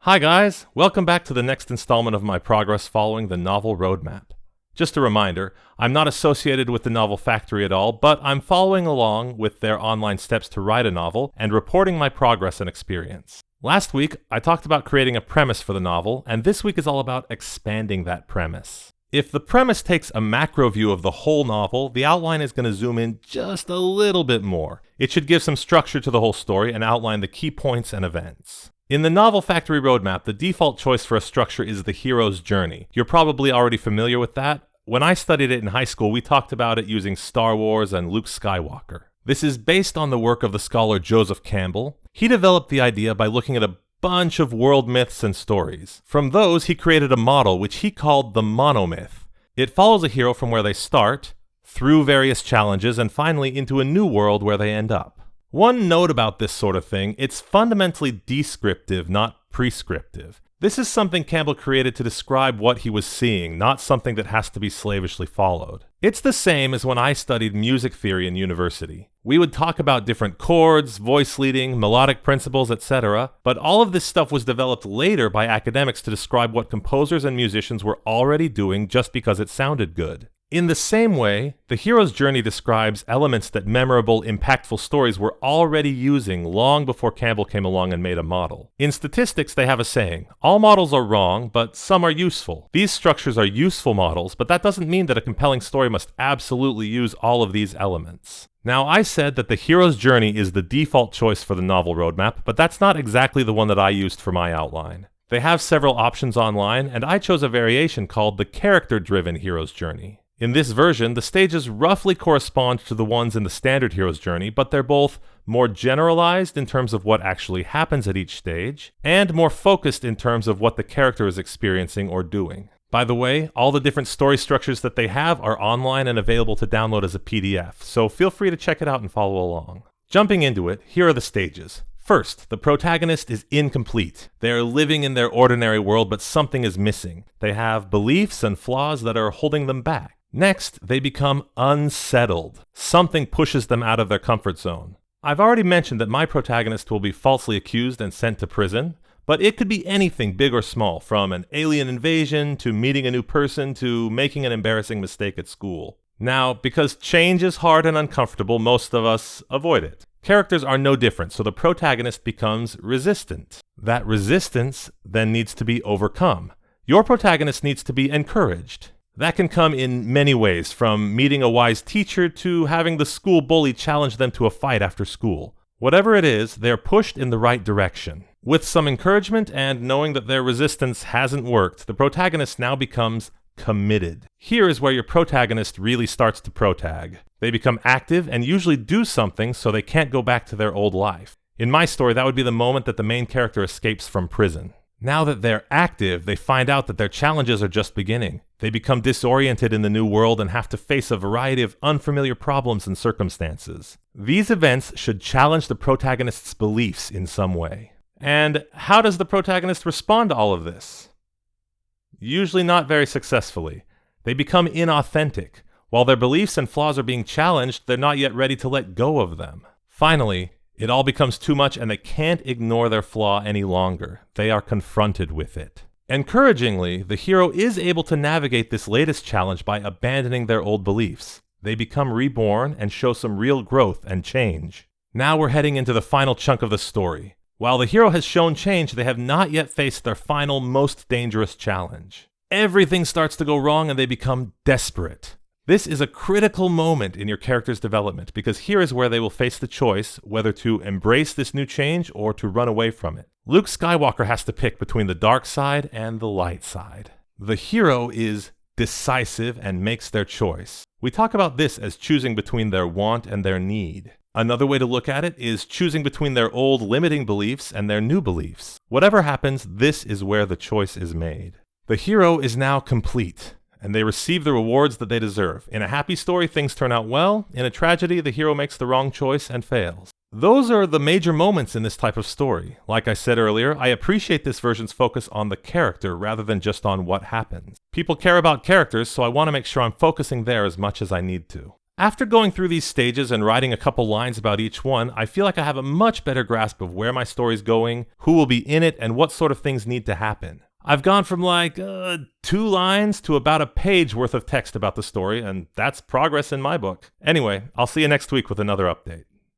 Hi guys, welcome back to the next installment of my progress following the Novel Roadmap. Just a reminder, I'm not associated with the Novel Factory at all, but I'm following along with their online steps to write a novel and reporting my progress and experience. Last week, I talked about creating a premise for the novel, and this week is all about expanding that premise. If the premise takes a macro view of the whole novel, the outline is going to zoom in just a little bit more. It should give some structure to the whole story and outline the key points and events. In the Novel Factory Roadmap, the default choice for a structure is the hero's journey. You're probably already familiar with that. When I studied it in high school, we talked about it using Star Wars and Luke Skywalker. This is based on the work of the scholar Joseph Campbell. He developed the idea by looking at a bunch of world myths and stories. From those, he created a model which he called the monomyth. It follows a hero from where they start, through various challenges, and finally into a new world where they end up. One note about this sort of thing, it's fundamentally descriptive, not prescriptive. This is something Campbell created to describe what he was seeing, not something that has to be slavishly followed. It's the same as when I studied music theory in university. We would talk about different chords, voice leading, melodic principles, etc., but all of this stuff was developed later by academics to describe what composers and musicians were already doing just because it sounded good. In the same way, the hero's journey describes elements that memorable, impactful stories were already using long before Campbell came along and made a model. In statistics, they have a saying, all models are wrong, but some are useful. These structures are useful models, but that doesn't mean that a compelling story must absolutely use all of these elements. Now, I said that the hero's journey is the default choice for the novel roadmap, but that's not exactly the one that I used for my outline. They have several options online, and I chose a variation called the character-driven hero's journey. In this version, the stages roughly correspond to the ones in the standard hero's journey, but they're both more generalized in terms of what actually happens at each stage, and more focused in terms of what the character is experiencing or doing. By the way, all the different story structures that they have are online and available to download as a PDF, so feel free to check it out and follow along. Jumping into it, here are the stages. First, the protagonist is incomplete. They are living in their ordinary world, but something is missing. They have beliefs and flaws that are holding them back. Next, they become unsettled. Something pushes them out of their comfort zone. I've already mentioned that my protagonist will be falsely accused and sent to prison, but it could be anything big or small, from an alien invasion to meeting a new person to making an embarrassing mistake at school. Now, because change is hard and uncomfortable, most of us avoid it. Characters are no different, so the protagonist becomes resistant. That resistance then needs to be overcome. Your protagonist needs to be encouraged. That can come in many ways, from meeting a wise teacher to having the school bully challenge them to a fight after school. Whatever it is, they're pushed in the right direction. With some encouragement and knowing that their resistance hasn't worked, the protagonist now becomes committed. Here is where your protagonist really starts to protag. They become active and usually do something so they can't go back to their old life. In my story, that would be the moment that the main character escapes from prison. Now that they're active, they find out that their challenges are just beginning. They become disoriented in the new world and have to face a variety of unfamiliar problems and circumstances. These events should challenge the protagonist's beliefs in some way. And how does the protagonist respond to all of this? Usually not very successfully. They become inauthentic. While their beliefs and flaws are being challenged, they're not yet ready to let go of them. Finally, it all becomes too much and they can't ignore their flaw any longer. They are confronted with it. Encouragingly, the hero is able to navigate this latest challenge by abandoning their old beliefs. They become reborn and show some real growth and change. Now we're heading into the final chunk of the story. While the hero has shown change, they have not yet faced their final, most dangerous challenge. Everything starts to go wrong and they become desperate. This is a critical moment in your character's development because here is where they will face the choice whether to embrace this new change or to run away from it. Luke Skywalker has to pick between the dark side and the light side. The hero is decisive and makes their choice. We talk about this as choosing between their want and their need. Another way to look at it is choosing between their old limiting beliefs and their new beliefs. Whatever happens, this is where the choice is made. The hero is now complete, and they receive the rewards that they deserve. In a happy story, things turn out well. In a tragedy, the hero makes the wrong choice and fails. Those are the major moments in this type of story. Like I said earlier, I appreciate this version's focus on the character rather than just on what happens. People care about characters, so I want to make sure I'm focusing there as much as I need to. After going through these stages and writing a couple lines about each one, I feel like I have a much better grasp of where my story's going, who will be in it, and what sort of things need to happen. I've gone from 2 lines to about a page worth of text about the story, and that's progress in my book. Anyway, I'll see you next week with another update.